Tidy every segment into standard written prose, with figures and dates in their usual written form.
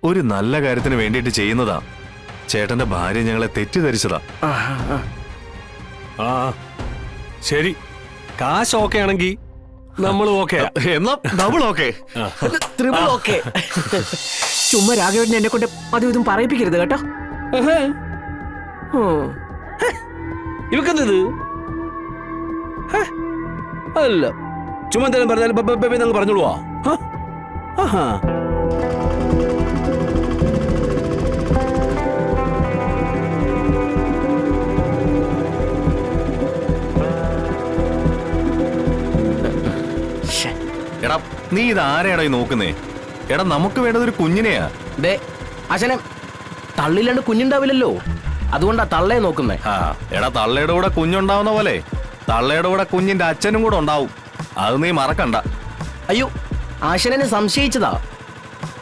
ഒരു നല്ല കാര്യത്തിന് വേണ്ടിയിട്ട് ചെയ്യുന്നതാ. ചേട്ടന്റെ ഭാര്യ ഞങ്ങളെ തെറ്റിദ്ധരിച്ചതാ. ആ ശരി, കാശ് ഓക്കെ ആണെങ്കിൽ നമ്മൾ ഓക്കെ, എന്നാ ഡബിൾ ഓക്കെ, ട്രിപ്പിൾ ഓക്കെ. ചുമ്മാ രാഘവേട്ടൻ എന്നെ കൊണ്ട് അതും ഇതും പറയിപ്പിക്കരുത് കേട്ടോ. ഇവക്കെന്തത് അല്ല, ചുമ്മാ എന്തായാലും പറഞ്ഞാലും പറഞ്ഞോളുവാ. എടാ നീ ഇത് ആരെയാടാ ഈ നോക്കുന്നേ? എടാ നമുക്ക് വേണ്ടത് ഒരു കുഞ്ഞിനെയാ. ദേ അച്ഛനെ തള്ളില്ലാണ്ട് കുഞ്ഞുണ്ടാവില്ലല്ലോ, അതുകൊണ്ടാ തള്ളയെ നോക്കുന്നേ. എടാ തള്ളയുടെ കൂടെ കുഞ്ഞുണ്ടാവുന്ന പോലെ തള്ളയുടെ കൂടെ കുഞ്ഞിന്റെ അച്ഛനും കൂടെ ഉണ്ടാവും. അത് നീ മറക്കണ്ട. അയ്യോ, ആശനെ സംശയിച്ചതാ.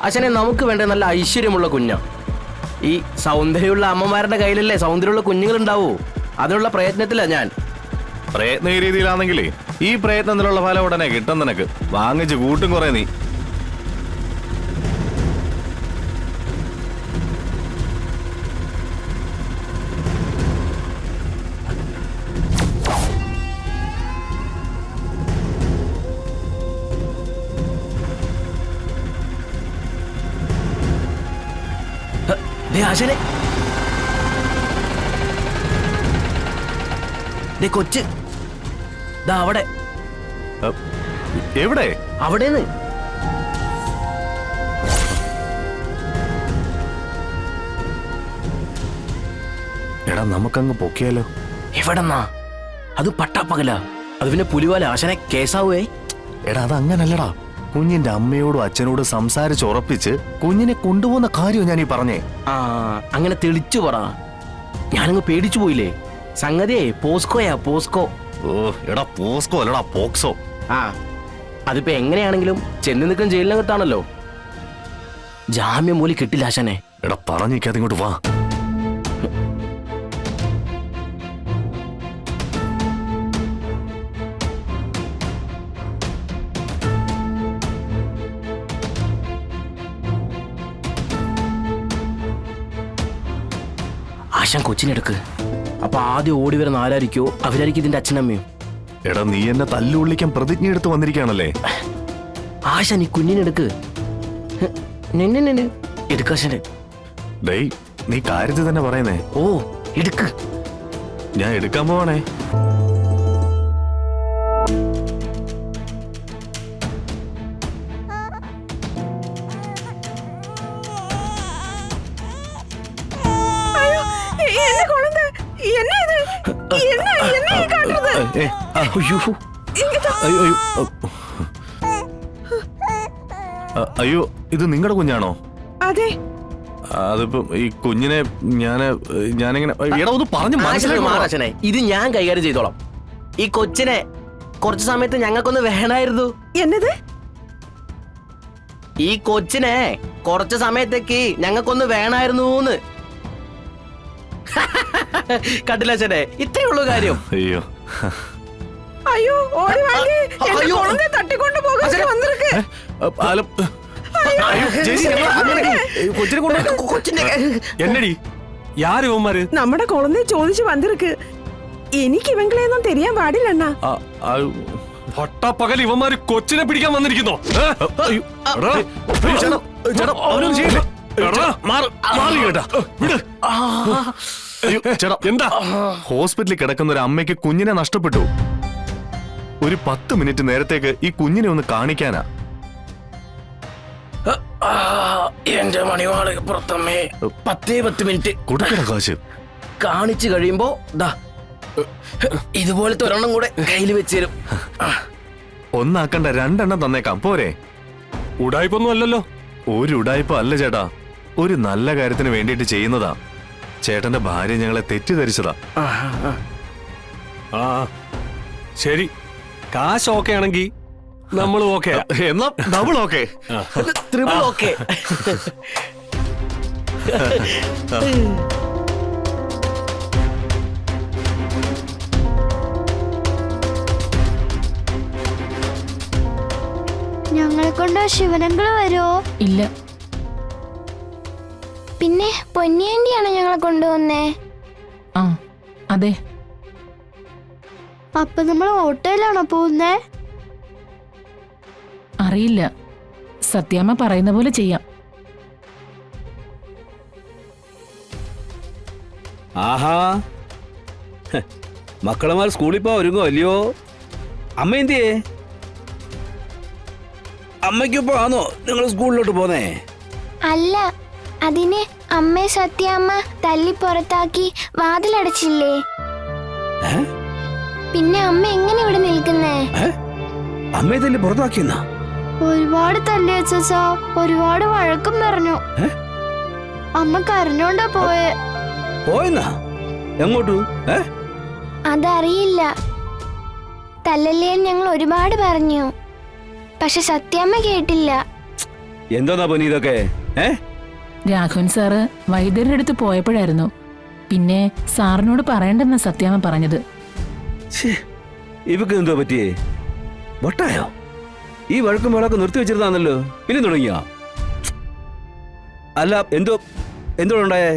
അച്ഛനെ നമുക്ക് വേണ്ട നല്ല ഐശ്വര്യമുള്ള കുഞ്ഞാ. ഈ സൗന്ദര്യമുള്ള അമ്മമാരുടെ കയ്യിലല്ലേ സൗന്ദര്യമുള്ള കുഞ്ഞുങ്ങൾ ഉണ്ടാവൂ. അതിനുള്ള പ്രയത്നത്തിലാ ഞാൻ. പ്രയത്ന ഈ രീതിയിലാണെങ്കിലേ ഈ പ്രയത്നത്തിലുള്ള ഫലം ഉടനെ കിട്ടും നിനക്ക്. വാങ്ങിച്ച് കൂട്ടും കുറെ നീ. ആശനെ കൊച്ച് ദാ അവിടെ. എവിടെ? അവിടെന്ന്. എടാ നമുക്കങ്ങ് പൊക്കിയാലോ? എവിടെന്നാ? അത് പട്ടാപ്പകല. അത് പിന്നെ പുലിവാല. ആശനെ കേസാവേ. എടാ അത് അങ്ങനല്ലടാ. കുഞ്ഞിന്റെ അമ്മയോടും അച്ഛനോടും സംസാരിച്ചുറപ്പിച്ച് കുഞ്ഞിനെ കൊണ്ടുപോകുന്ന കാര്യം ഞാൻ ഈ പറഞ്ഞേ. അങ്ങനെ തെളിച്ചു പറ. ഞാനങ്ങ് പേടിച്ചു പോയില്ലേ. സംഗതിയെ പോസ്കോയാ, പോസ്കോ. ഓ എടാ പോസ്കോ അല്ലടാ പോക്സോ. അതിപ്പോ എങ്ങനെയാണെങ്കിലും ചെന്ന് നിൽക്കും ജയിലിനകത്താണല്ലോ. ജാമ്യം മൂലം കിട്ടില്ല ആശനെ. എടാ പറഞ്ഞിരിക്കാതെ ഇങ്ങോട്ട് വാ. ആശാൻ കൊച്ചിനെടുക്ക്. അപ്പൊ ആദ്യം ഓടി വരുന്ന ആരായിരിക്കോ അവരായിരിക്കും ഇതിന്റെ അച്ഛനമ്മയും. എടാ നീ എന്നെ തല്ലുകൊള്ളിക്കാൻ പ്രതിജ്ഞ എടുത്ത് വന്നിരിക്കുകയാണല്ലേ. ആശാൻ ഈ കുഞ്ഞിനെടുക്ക്. എടുക്കാശാന്റെ. ഡേയ് നീ കാര്യത്തിൽ തന്നെ പറയുന്നേ. ഓ എടുക്ക്. ഞാൻ എടുക്കാൻ പോവാണേ. അയ്യോ ഇത് നിങ്ങളുടെ കുഞ്ഞാണോ? അതെ. അതിപ്പോ ഈ കുഞ്ഞിനെ ഞാനിങ്ങനെ എടാ ഒന്ന് പറഞ്ഞു മനസ്സിലായി. ഇത് ഞാൻ കൈകാര്യം ചെയ്തോളാം. ഈ കൊച്ചിനെ കുറച്ചു സമയത്ത് ഞങ്ങൾക്കൊന്ന് വേണമായിരുന്നു. എന്നത്? ഈ കൊച്ചിനെ കുറച്ചു സമയത്തേക്ക് ഞങ്ങൾക്കൊന്ന് വേണമായിരുന്നു. കണ്ടില്ല അച്ഛനെ, ഇത്രേ ഉള്ളൂ കാര്യം. അയ്യോ അയ്യോ ഓടി വാങ്ങി എന്നെ കൊളനെ തട്ടിക്കൊണ്ട് പോകാൻ വന്നിருக்கு. എന്നടി യാര് ഇവന്മാര്? നമ്മുടെ കൊളനെ ചോദിച്ചു വന്നിருக்கு. എനിക്ക് ഇവങ്ങളെയൊന്നും തെരിയാൻ പാടില്ലണ്ണ. പട്ടാപ്പകൽ ഇവന്മാര് കൊച്ചിനെ പിടിക്കാൻ വന്നിരിക്കുന്നോ? എന്താ? ഹോസ്പിറ്റലിൽ കിടക്കുന്ന ഒരു അമ്മയ്ക്ക് കുഞ്ഞിനെ നഷ്ടപ്പെട്ടു. ഒരു 10 മിനിറ്റ് നേരത്തേക്ക് ഈ കുഞ്ഞിനെ ഒന്ന് കാണിക്കാനാ. എന്റെ മണിവാള് പുറത്തമ്മേ. 10 മിനിറ്റ് കൊടുക്കണ കാശ്. കാണിച്ചു കഴിയുമ്പോ ദാ ഇതുപോലത്തെ ഒരെണ്ണം കൂടെ കയ്യിൽ വെച്ചേരും. ഒന്നാക്കണ്ട 2 എണ്ണം തന്നേക്കാം പോരെ? ഉടായ്പൊന്നും അല്ലല്ലോ. ഒരു ഉടായ്പ അല്ല ചേട്ടാ. ഒരു നല്ല കാര്യത്തിന് വേണ്ടിയിട്ട് ചെയ്യുന്നതാ. ചേട്ടന്റെ ഭാര്യ ഞങ്ങളെ തെറ്റിദ്ധരിച്ചതാ. ആ ശരി, കാശ് ഓക്കെ ആണെങ്കിൽ നമ്മൾ ഓക്കെ. എന്നാ ഡബിൾ ഓക്കെ, ട്രിപ്പിൾ ഓക്കെ. ഞങ്ങളെ കൊണ്ട് ശിവനങ്ങൾ വരുമോ? ഇല്ല. പിന്നെ പൊന്നിയാണ്ടിയാണോ ഞങ്ങളെ കൊണ്ടുവന്നേ? ആ അതെ. അപ്പൊ നമ്മൾ ഓട്ടോയിലാണോ പോകുന്നേ? അറിയില്ല, സത്യാമ്മ പറയുന്ന പോലെ ചെയ്യാം. ആഹാ, മക്കളമാർ സ്കൂളിൽ പോ ഒരുങ്ങോ അല്ലയോ? അമ്മ എന്തിയേ? അമ്മയ്ക്കൊപ്പം ആണോ നിങ്ങൾ സ്കൂളിലോട്ട് പോന്നേ? അല്ല, അതിന് അമ്മയെ സത്യാമ്മ തല്ലി പുറത്താക്കി വാതിലടച്ചില്ലേ? പിന്നെ അമ്മ എങ്ങനെ ഇവിടെ നിൽക്കുന്നേ? അമ്മയെ തല്ലി പുറത്താക്കിയെന്നാ? ഒരുപാട് തല്ലി അച്ഛാ, ഒരുപാട് വഴക്കും പറഞ്ഞു. അമ്മ കരഞ്ഞോണ്ടാ പോയെ. പോയെന്നാ? എങ്ങോട്ടു? അതറിയില്ല. തല്ലല്ലേ ഞങ്ങൾ ഒരുപാട് പറഞ്ഞു, പക്ഷെ സത്യാമ്മ കേട്ടില്ല. എന്താ പൊന്നി ഇതൊക്കെ? രാഘവൻ സാറ് വൈദ്യരുടെ അടുത്ത് പോയപ്പോഴായിരുന്നു പിന്നെ സാറിനോട് പറയണ്ടെന്ന സത്യാമ്മ പറഞ്ഞത്. ഇവക്ക് എന്തോ പറ്റിയേ? വട്ടായോ? ഈ വഴക്കും വേളൊക്കെ നിർത്തി വെച്ചിരുന്നാന്നല്ലോ, പിന്നെ തുടങ്ങിയ? അല്ല, എന്തോ ഉണ്ടായേ?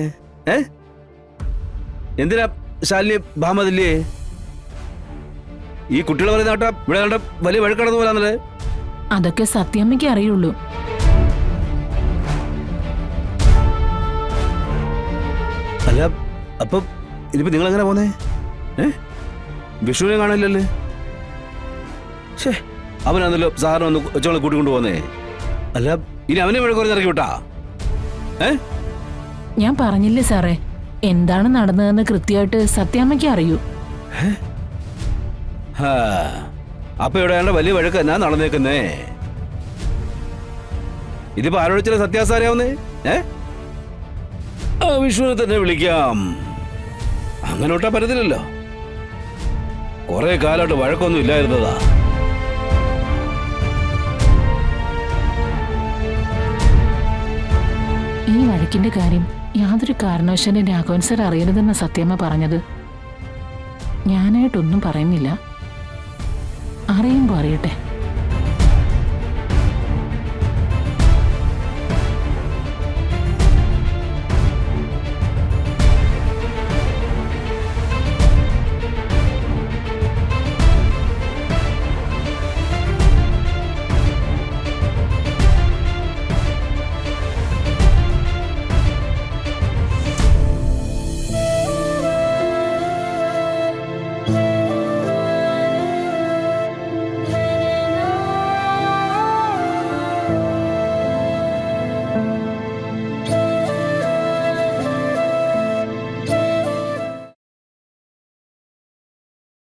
എന്തിനാ ശാലിനി ഭാമതില്ലേ? ഈ കുട്ടികളെ പറയുന്ന കേട്ടാ ഇവിടെ കണ്ട വലിയ വഴക്കടന്നു പോലാന്നല്ലേ? അതൊക്കെ സത്യാമ്മയ്ക്ക് അറിയുള്ളൂ. അല്ല, അപ്പൊ ഇനിയിപ്പോ നിങ്ങൾ എങ്ങനെ പോന്നേ? വിഷുവിനെ കാണില്ലല്ലേ? ശേ, അവനാന്നല്ലോ സാറിന് ഒന്ന് കൊച്ചുകളെ കൂട്ടിക്കൊണ്ട് പോന്നേ. അല്ല, ഇനി അവനെ വഴക്കുറഞ്ഞ് ഇറക്കി വിട്ടാ? ഞാൻ പറഞ്ഞില്ലേ സാറേ, എന്താണ് നടന്നതെന്ന് കൃത്യമായിട്ട് സത്യാമ്മയ്ക്ക് അറിയൂ. അപ്പൊ ഇവിടെ വേണ്ട വലിയ വഴക്ക് എന്നാ നടന്നേക്കുന്നേ? ഇതിപ്പോ ആരോടിച്ചാൽ സത്യാസാരാവുന്നേ? വിഷുവിനെ തന്നെ വിളിക്കാം. അങ്ങനെ ഒട്ടാ പറ്റത്തില്ലല്ലോ. കുറെ കാലമായിട്ട് വഴക്കൊന്നും ഇല്ലായിരുന്നതാ. ഈ വഴക്കിന്റെ കാര്യം യാതൊരു കാരണവശാലും രാഘവൻ സാർ അറിയരുതെന്ന സത്യമ്മ പറഞ്ഞത്. ഞാനായിട്ടൊന്നും പറയുന്നില്ല, അറിയുമ്പോ അറിയട്ടെ.